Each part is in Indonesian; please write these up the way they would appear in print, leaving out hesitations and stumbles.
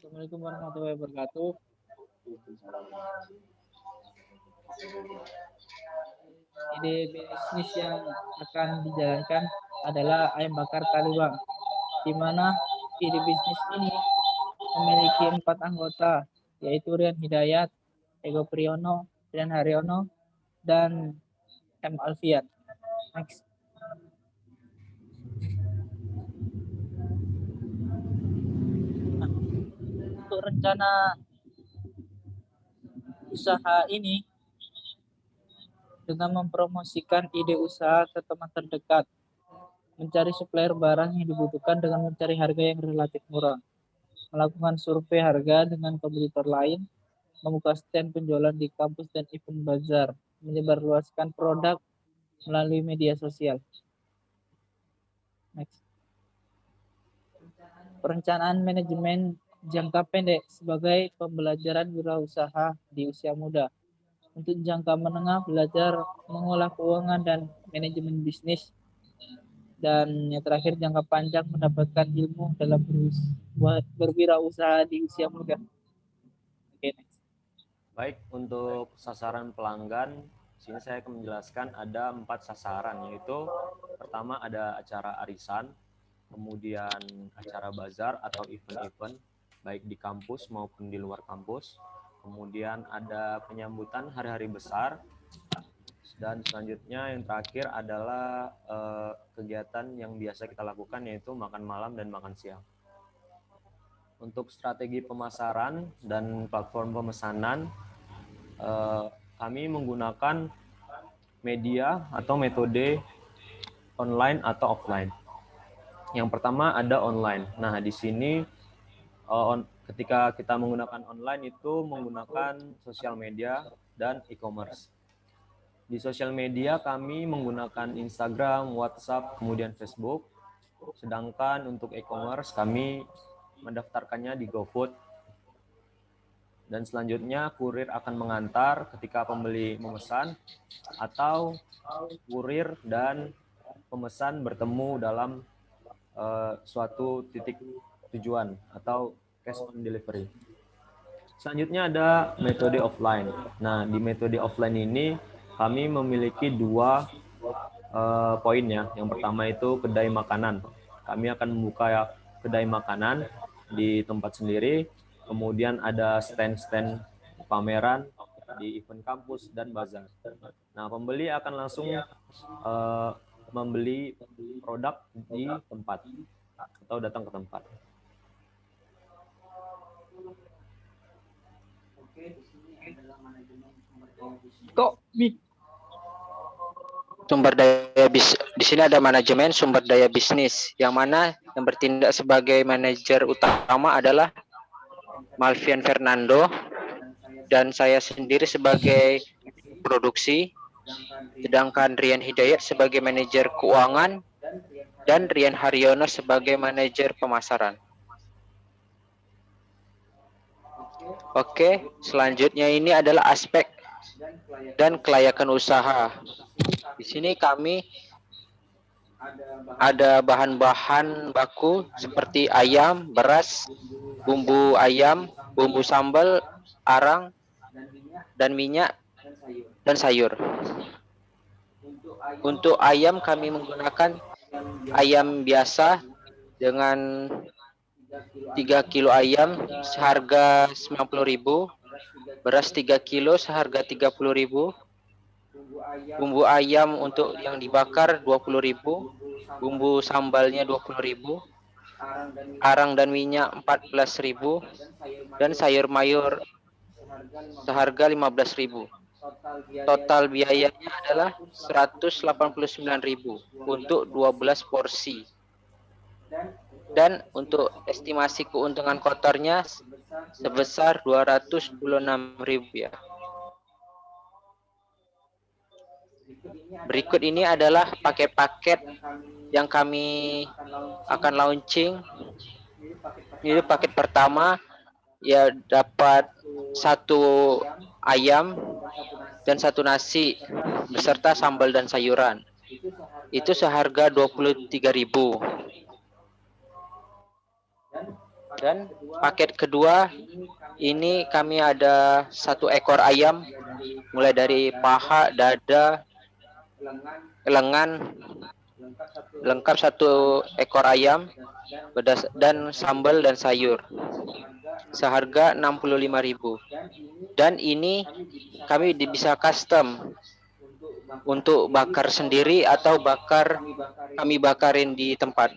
Assalamualaikum warahmatullahi wabarakatuh. Ide bisnis yang akan dijalankan adalah ayam bakar Kaliwang, di mana ide bisnis ini memiliki 4 anggota, yaitu Rian Hidayat, Ego Priyono, Rian Haryono, dan M. Alfian. Next. Nah, untuk rencana usaha ini dengan mempromosikan ide usaha ke teman terdekat, mencari supplier barang yang dibutuhkan dengan mencari harga yang relatif murah, melakukan survei harga dengan kompetitor lain, membuka stand penjualan di kampus dan event bazar, menyebarluaskan produk melalui media sosial. Next. Perencanaan manajemen jangka pendek sebagai pembelajaran wirausaha di usia muda. Untuk jangka menengah, belajar mengolah keuangan dan manajemen bisnis. Dan yang terakhir, jangka panjang mendapatkan ilmu dalam berwirausaha di usia muda. Oke, next. Baik, untuk sasaran pelanggan, sini saya akan menjelaskan ada 4 sasaran, yaitu pertama ada acara arisan, kemudian acara bazar atau event-event, baik di kampus maupun di luar kampus. Kemudian ada penyambutan hari-hari besar, dan selanjutnya yang terakhir adalah kegiatan yang biasa kita lakukan, yaitu makan malam dan makan siang. Untuk strategi pemasaran dan platform pemesanan, kami menggunakan media atau metode online atau offline. Yang pertama ada online. Nah, di sini ketika kita menggunakan online itu menggunakan sosial media dan e-commerce. Di sosial media kami menggunakan Instagram, WhatsApp, kemudian Facebook. Sedangkan untuk e-commerce kami mendaftarkannya di GoFood. Dan selanjutnya kurir akan mengantar ketika pembeli memesan, atau kurir dan pemesan bertemu dalam suatu titik tujuan atau cash on delivery. Selanjutnya ada metode offline. Nah, di metode offline ini kami memiliki 2 poin ya. Yang pertama itu kedai makanan. Kami akan membuka kedai makanan di tempat sendiri. Kemudian ada stand-stand pameran di event kampus dan bazar. Nah, pembeli akan langsung membeli produk di tempat atau datang ke tempat. Kok Sumber daya di sini ada manajemen sumber daya bisnis, yang mana yang bertindak sebagai manajer utama adalah Malvian Fernando, dan saya sendiri sebagai produksi, sedangkan Rian Hidayat sebagai manajer keuangan dan Rian Haryono sebagai manajer pemasaran. Oke, selanjutnya ini adalah aspek dan kelayakan usaha. Di sini kami ada bahan-bahan baku seperti ayam, beras, bumbu ayam, bumbu sambal, arang, dan minyak, dan sayur. Untuk ayam kami menggunakan ayam biasa dengan 3 kilo ayam seharga 90.000, beras 3 kilo seharga 30.000, bumbu ayam untuk yang dibakar 20.000, bumbu sambalnya 20.000, arang dan minyak 14.000, dan sayur mayur seharga 15.000. Total biayanya adalah 189.000 untuk 12 porsi. Dan untuk estimasi keuntungan kotornya sebesar 226.000 ya. Berikut ini adalah paket-paket yang kami akan launching. Ini paket pertama, ya, dapat 1 ayam dan 1 nasi beserta sambal dan sayuran. Itu seharga 23.000. Dan paket kedua ini kami ada 1 ekor ayam, mulai dari paha, dada, lengan, lengkap 1 ekor ayam, dan sambal dan sayur, seharga 65.000. Dan ini kami bisa custom untuk bakar sendiri atau kami bakarin di tempat.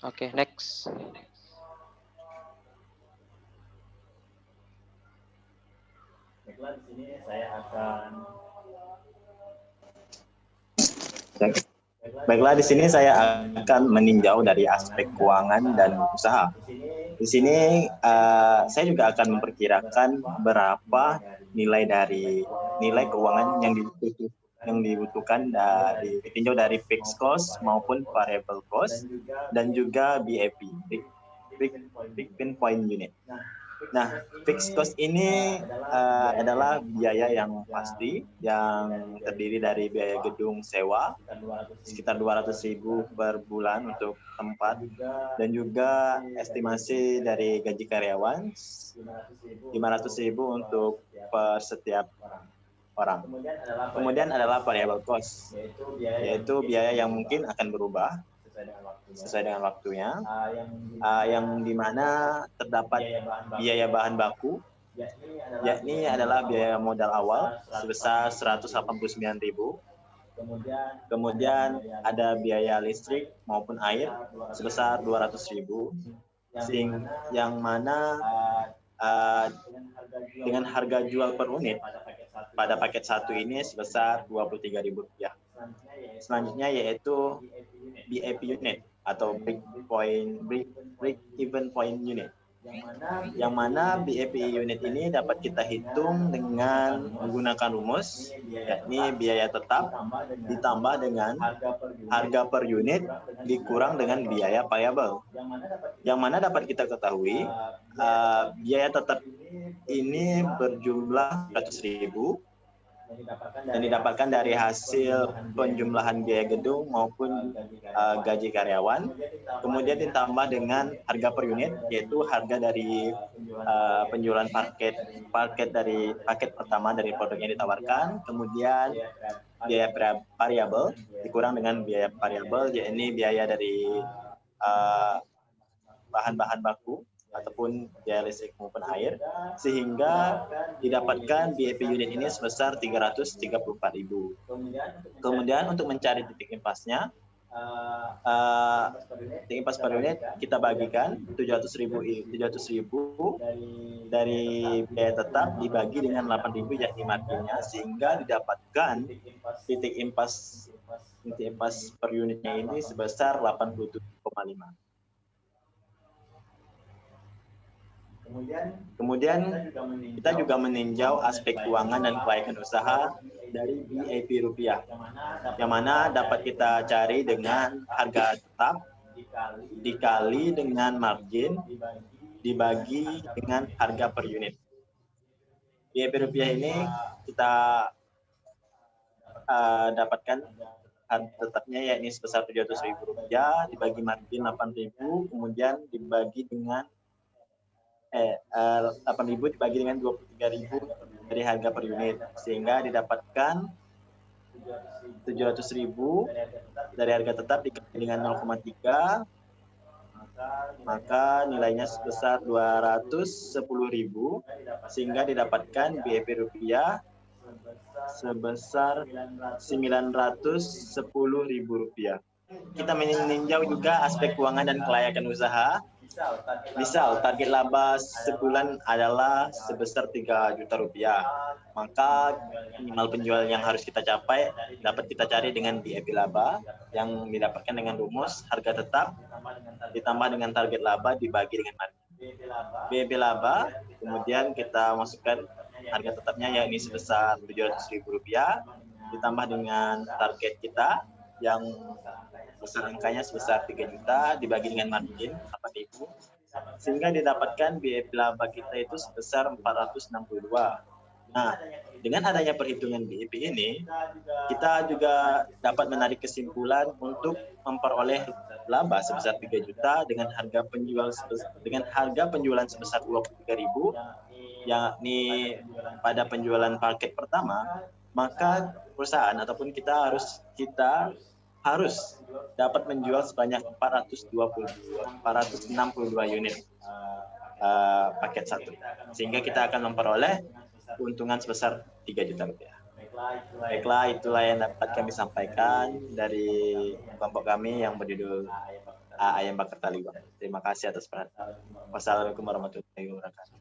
Oke, next. Baiklah, di sini saya akan Baiklah, di sini saya akan meninjau dari aspek keuangan dan usaha. Di sini saya juga akan memperkirakan berapa nilai keuangan yang dibutuhkan ditinjau dari fixed cost maupun variable cost dan juga BAP, Break Point Unit. Nah, fixed cost ini adalah biaya yang pasti yang terdiri dari biaya gedung sewa sekitar 200.000 per bulan untuk tempat, dan juga estimasi dari gaji karyawan 500.000 untuk per setiap orang. Kemudian adalah variable cost, yaitu biaya yang mungkin akan berubah sesuai dengan waktunya, yang dimana terdapat biaya bahan baku, yakni adalah biaya modal awal sebesar 189.000. Kemudian ada biaya listrik maupun air sebesar 200.000, yang mana dengan harga jual per unit pada paket 1 ini sebesar Rp23.000. Selanjutnya yaitu BAP unit atau break even point unit, yang mana BAP unit ini dapat kita hitung dengan menggunakan rumus, yakni biaya tetap ditambah dengan harga per unit dikurang dengan biaya variabel, yang mana dapat kita ketahui biaya tetap ini berjumlah 100.000 dan didapatkan dari hasil penjumlahan biaya gedung maupun gaji karyawan, kemudian ditambah dengan harga per unit, yaitu harga dari penjualan paket dari paket pertama dari produk yang ditawarkan, kemudian biaya variabel dikurang dengan biaya variabel, yakni biaya dari bahan-bahan baku ataupun biaya listrik maupun air, sehingga didapatkan BAP unit ini sebesar 334.000. Kemudian untuk mencari titik impasnya, titik impas per unit kita bagikan 700.000 dari biaya tetap dibagi dengan 8.000, yakni marginnya, sehingga didapatkan titik impas per unitnya ini sebesar 87,5. Kemudian kita juga meninjau aspek keuangan dan kelayakan usaha dari BAP rupiah, yang mana dapat kita cari dengan harga tetap dikali dengan margin dibagi dengan harga per unit. BAP rupiah ini kita dapatkan harga tetapnya yakni sebesar Rp700.000 dibagi margin 8.000, kemudian dibagi dengan 8.000 dibagi dengan 23.000 dari harga per unit, sehingga didapatkan 700.000 dari harga tetap dikali dengan 0,3, maka nilainya sebesar 210.000, sehingga didapatkan BAP rupiah sebesar Rp910.000. Kita meninjau juga aspek keuangan dan kelayakan usaha. Misal target laba sebulan adalah sebesar Rp3 juta, maka minimal penjualan yang harus kita capai dapat kita cari dengan BAP laba yang didapatkan dengan rumus harga tetap ditambah dengan target laba dibagi dengan margin. BAP laba, kemudian kita masukkan harga tetapnya yakni sebesar Rp700.000 ditambah dengan target kita yang besar angkanya sebesar 3 juta dibagi dengan margin 8.000, sehingga didapatkan BAP laba kita itu sebesar 462. Nah, dengan adanya perhitungan BEP ini, kita juga dapat menarik kesimpulan untuk memperoleh laba sebesar 3 juta dengan harga penjualan sebesar 23.000, yakni pada penjualan paket pertama, maka perusahaan ataupun kita harus dapat menjual sebanyak 462 unit paket 1, sehingga kita akan memperoleh keuntungan sebesar 3 juta rupiah. Baiklah, itulah yang dapat kami sampaikan dari kelompok kami yang berjudul Ayam Bakar Taliwang. Terima kasih atas perhatian. Wassalamualaikum warahmatullahi wabarakatuh.